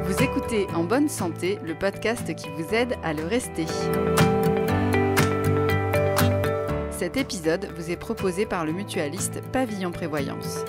Vous écoutez En bonne santé, le podcast qui vous aide à le rester. Cet épisode vous est proposé par le mutualiste Pavillon Prévoyance.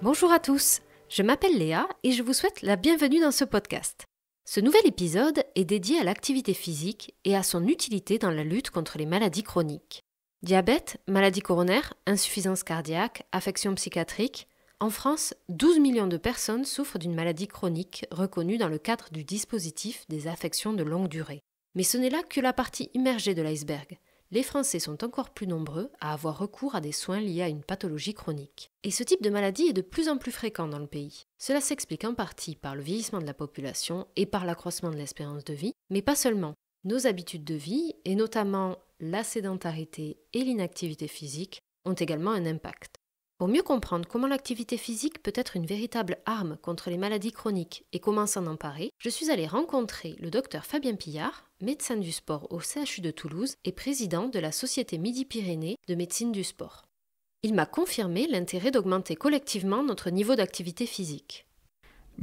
Bonjour à tous, je m'appelle Léa et je vous souhaite la bienvenue dans ce podcast. Ce nouvel épisode est dédié à l'activité physique et à son utilité dans la lutte contre les maladies chroniques. Diabète, maladie coronaire, insuffisance cardiaque, affections psychiatriques. En France, 12 millions de personnes souffrent d'une maladie chronique reconnue dans le cadre du dispositif des affections de longue durée. Mais ce n'est là que la partie immergée de l'iceberg. Les Français sont encore plus nombreux à avoir recours à des soins liés à une pathologie chronique. Et ce type de maladie est de plus en plus fréquent dans le pays. Cela s'explique en partie par le vieillissement de la population et par l'accroissement de l'espérance de vie, mais pas seulement. Nos habitudes de vie, et notamment la sédentarité et l'inactivité physique, ont également un impact. Pour mieux comprendre comment l'activité physique peut être une véritable arme contre les maladies chroniques et comment s'en emparer, je suis allée rencontrer le docteur Fabien Pillard, médecin du sport au CHU de Toulouse et président de la Société Midi-Pyrénées de médecine du sport. Il m'a confirmé l'intérêt d'augmenter collectivement notre niveau d'activité physique.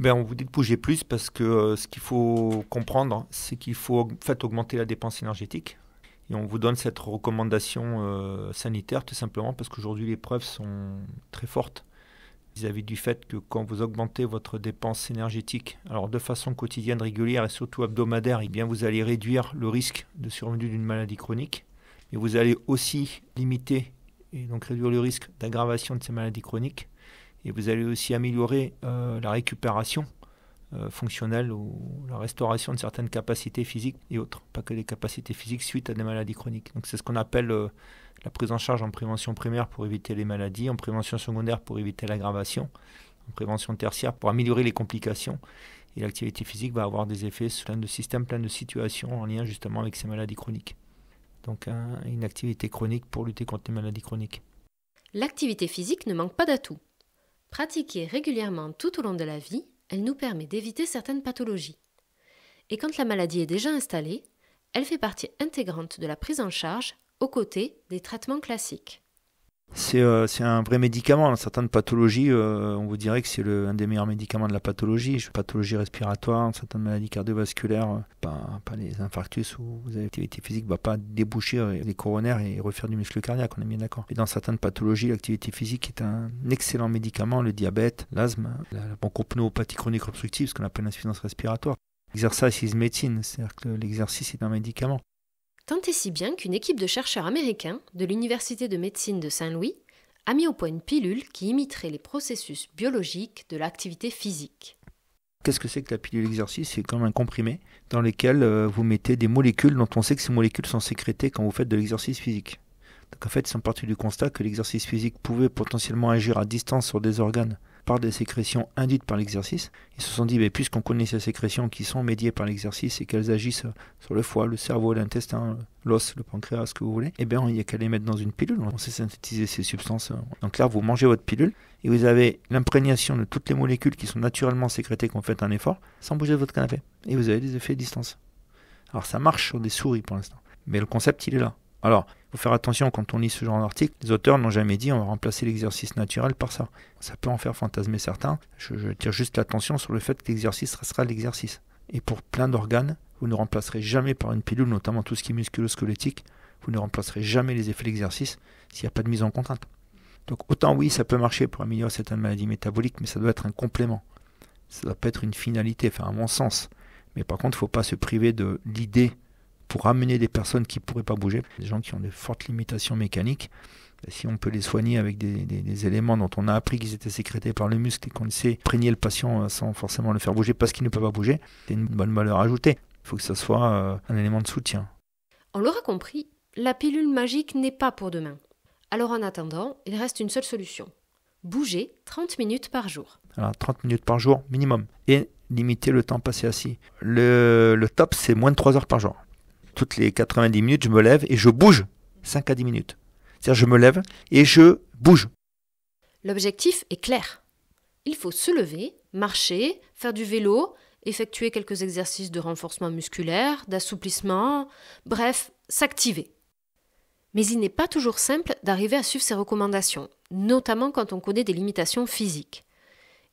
On vous dit de bouger plus parce que ce qu'il faut comprendre, c'est qu'il faut augmenter la dépense énergétique. Et on vous donne cette recommandation sanitaire tout simplement parce qu'aujourd'hui les preuves sont très fortes vis-à-vis du fait que quand vous augmentez votre dépense énergétique, alors de façon quotidienne, régulière et surtout hebdomadaire, eh bien vous allez réduire le risque de survenue d'une maladie chronique. Et vous allez aussi limiter et donc réduire le risque d'aggravation de ces maladies chroniques. Et vous allez aussi améliorer la récupération fonctionnelle ou la restauration de certaines capacités physiques et autres, pas que des capacités physiques suite à des maladies chroniques. Donc c'est ce qu'on appelle la prise en charge en prévention primaire pour éviter les maladies, en prévention secondaire pour éviter l'aggravation, en prévention tertiaire pour améliorer les complications. Et l'activité physique va avoir des effets sur plein de systèmes, plein de situations en lien justement avec ces maladies chroniques. Donc une activité chronique pour lutter contre les maladies chroniques. L'activité physique ne manque pas d'atouts. Pratiquée régulièrement tout au long de la vie, elle nous permet d'éviter certaines pathologies. Et quand la maladie est déjà installée, elle fait partie intégrante de la prise en charge aux côtés des traitements classiques. C'est un vrai médicament. Dans certaines pathologies, on vous dirait que c'est un des meilleurs médicaments de la pathologie. Pathologie respiratoire, certaines maladies cardiovasculaires, pas les infarctus où vous avez l'activité physique ne va pas déboucher les coronaires et refaire du muscle cardiaque, on est bien d'accord. Et dans certaines pathologies, l'activité physique est un excellent médicament, le diabète, l'asthme, la bronchopneumopathie chronique obstructive, ce qu'on appelle l'insuffisance respiratoire. L'exercice is médecine, c'est-à-dire que l'exercice est un médicament. Tant et si bien qu'une équipe de chercheurs américains de l'Université de médecine de Saint-Louis a mis au point une pilule qui imiterait les processus biologiques de l'activité physique. Qu'est-ce que c'est que la pilule exercice ? C'est comme un comprimé dans lequel vous mettez des molécules dont on sait que ces molécules sont sécrétées quand vous faites de l'exercice physique. Donc en fait, ils sont partis du constat que l'exercice physique pouvait potentiellement agir à distance sur des organes par des sécrétions induites par l'exercice. Ils se sont dit, puisqu'on connaît ces sécrétions qui sont médiées par l'exercice et qu'elles agissent sur le foie, le cerveau, l'intestin, l'os, le pancréas, ce que vous voulez, il n'y a qu'à les mettre dans une pilule. On sait synthétiser ces substances. Donc là, vous mangez votre pilule et vous avez l'imprégnation de toutes les molécules qui sont naturellement sécrétées quand vous faites un effort, sans bouger de votre canapé. Et vous avez des effets à distance. Alors ça marche sur des souris pour l'instant. Mais le concept, il est là. Alors, il faut faire attention quand on lit ce genre d'article. Les auteurs n'ont jamais dit on va remplacer l'exercice naturel par ça. Ça peut en faire fantasmer certains. Je tire juste l'attention sur le fait que l'exercice restera l'exercice. Et pour plein d'organes, vous ne remplacerez jamais par une pilule, notamment tout ce qui est musculo-squelettique, vous ne remplacerez jamais les effets de l'exercice s'il n'y a pas de mise en contrainte. Donc autant oui, ça peut marcher pour améliorer certaines maladies métaboliques, mais ça doit être un complément. Ça ne doit pas être une finalité, à mon sens. Mais par contre, il ne faut pas se priver de l'idée pour amener des personnes qui ne pourraient pas bouger, des gens qui ont de fortes limitations mécaniques. Si on peut les soigner avec des éléments dont on a appris qu'ils étaient sécrétés par le muscle et qu'on sait imprégner le patient sans forcément le faire bouger parce qu'il ne peut pas bouger, c'est une bonne valeur ajoutée. Il faut que ça soit un élément de soutien. On l'aura compris, la pilule magique n'est pas pour demain. Alors en attendant, il reste une seule solution. Bouger 30 minutes par jour. Alors 30 minutes par jour minimum. Et limiter le temps passé assis. Le top, c'est moins de 3 heures par jour. Toutes les 90 minutes, je me lève et je bouge 5 à 10 minutes. C'est-à-dire je me lève et je bouge. L'objectif est clair. Il faut se lever, marcher, faire du vélo, effectuer quelques exercices de renforcement musculaire, d'assouplissement, bref, s'activer. Mais il n'est pas toujours simple d'arriver à suivre ces recommandations, notamment quand on connaît des limitations physiques.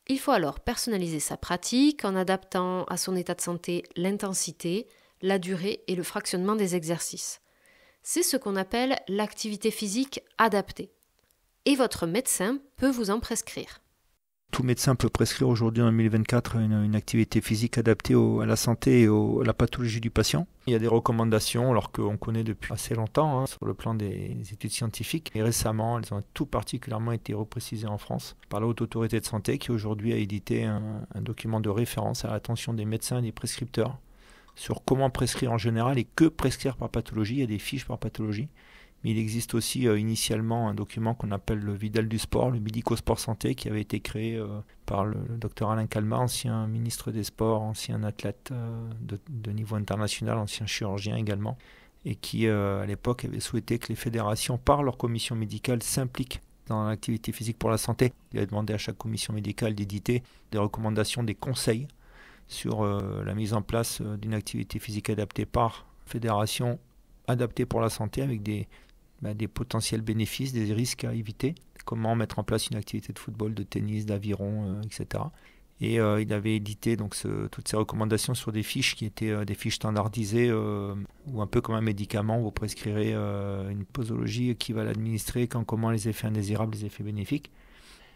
Il faut alors personnaliser sa pratique en adaptant à son état de santé l'intensité, la durée et le fractionnement des exercices. C'est ce qu'on appelle l'activité physique adaptée. Et votre médecin peut vous en prescrire. Tout médecin peut prescrire aujourd'hui en 2024 une activité physique adaptée à la santé et à la pathologie du patient. Il y a des recommandations, alors qu'on connaît depuis assez longtemps sur le plan des études scientifiques. Et récemment, elles ont tout particulièrement été reprécisées en France par la Haute Autorité de Santé qui aujourd'hui a édité un document de référence à l'attention des médecins et des prescripteurs sur comment prescrire en général et que prescrire par pathologie. Il y a des fiches par pathologie. Mais il existe aussi initialement un document qu'on appelle le Vidal du sport, le Médico-Sport Santé, qui avait été créé par le docteur Alain Calmat, ancien ministre des Sports, ancien athlète de niveau international, ancien chirurgien également, et qui à l'époque avait souhaité que les fédérations, par leur commission médicale, s'impliquent dans l'activité physique pour la santé. Il a demandé à chaque commission médicale d'éditer des recommandations, des conseils sur la mise en place d'une activité physique adaptée par fédération adaptée pour la santé avec des potentiels bénéfices, des risques à éviter, comment mettre en place une activité de football, de tennis, d'aviron, etc. Et il avait édité donc toutes ces recommandations sur des fiches qui étaient des fiches standardisées ou un peu comme un médicament, vous prescrirez une posologie qui va l'administrer, comment les effets indésirables, les effets bénéfiques,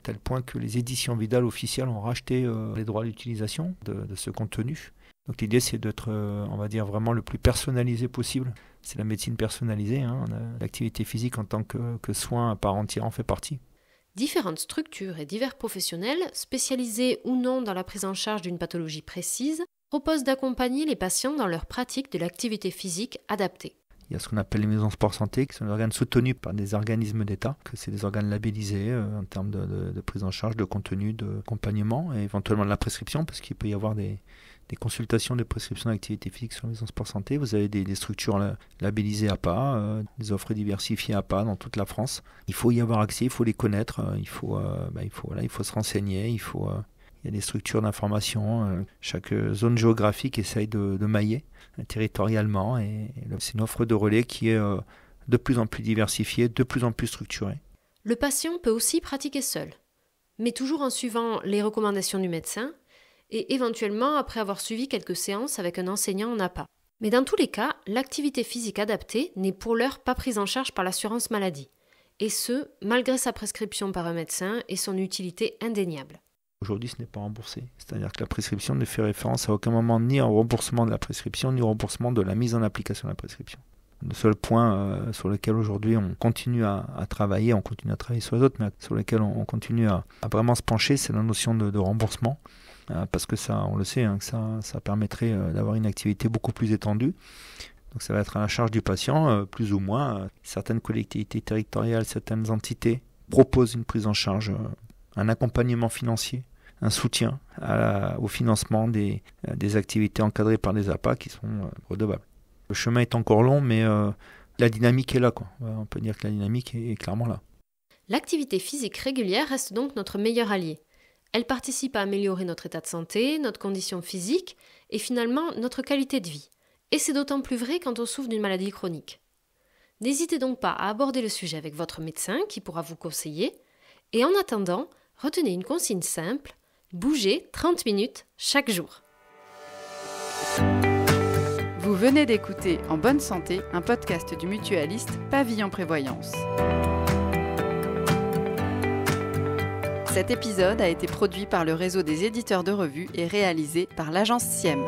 à tel point que les éditions Vidal officielles ont racheté les droits d'utilisation de ce contenu. Donc l'idée c'est d'être, on va dire, vraiment le plus personnalisé possible. C'est la médecine personnalisée, l'activité physique en tant que soin à part entière en fait partie. Différentes structures et divers professionnels, spécialisés ou non dans la prise en charge d'une pathologie précise, proposent d'accompagner les patients dans leur pratique de l'activité physique adaptée. Il y a ce qu'on appelle les maisons sport santé, qui sont des organes soutenus par des organismes d'État, que c'est des organes labellisés en termes de prise en charge, de contenu, d'accompagnement et éventuellement de la prescription, parce qu'il peut y avoir des consultations de prescription d'activité physique sur les maisons sport santé. Vous avez des structures labellisées APA, des offres diversifiées APA dans toute la France. Il faut y avoir accès, il faut les connaître, il faut se renseigner, il y a des structures d'information. Chaque zone géographique essaye de mailler territorialement et c'est une offre de relais qui est de plus en plus diversifiée, de plus en plus structurée. Le patient peut aussi pratiquer seul, mais toujours en suivant les recommandations du médecin et éventuellement après avoir suivi quelques séances avec un enseignant en APA. Mais dans tous les cas, l'activité physique adaptée n'est pour l'heure pas prise en charge par l'assurance maladie, et ce, malgré sa prescription par un médecin et son utilité indéniable. Aujourd'hui, ce n'est pas remboursé. C'est-à-dire que la prescription ne fait référence à aucun moment ni au remboursement de la prescription, ni au remboursement de la mise en application de la prescription. Le seul point sur lequel aujourd'hui on continue à travailler, on continue à travailler sur les autres, mais sur lequel on continue à vraiment se pencher, c'est la notion de remboursement. Parce que ça, on le sait, que ça permettrait d'avoir une activité beaucoup plus étendue. Donc ça va être à la charge du patient, plus ou moins. Certaines collectivités territoriales, certaines entités proposent une prise en charge, un accompagnement financier, un soutien au financement des activités encadrées par des APA qui sont redevables. Le chemin est encore long, mais la dynamique est là, quoi. On peut dire que la dynamique est clairement là. L'activité physique régulière reste donc notre meilleur allié. Elle participe à améliorer notre état de santé, notre condition physique et finalement notre qualité de vie. Et c'est d'autant plus vrai quand on souffre d'une maladie chronique. N'hésitez donc pas à aborder le sujet avec votre médecin qui pourra vous conseiller. Et en attendant, retenez une consigne simple, bougez 30 minutes chaque jour. Vous venez d'écouter En bonne santé, un podcast du mutualiste Pavillon Prévoyance. Cet épisode a été produit par le réseau des éditeurs de revues et réalisé par l'agence SIEM.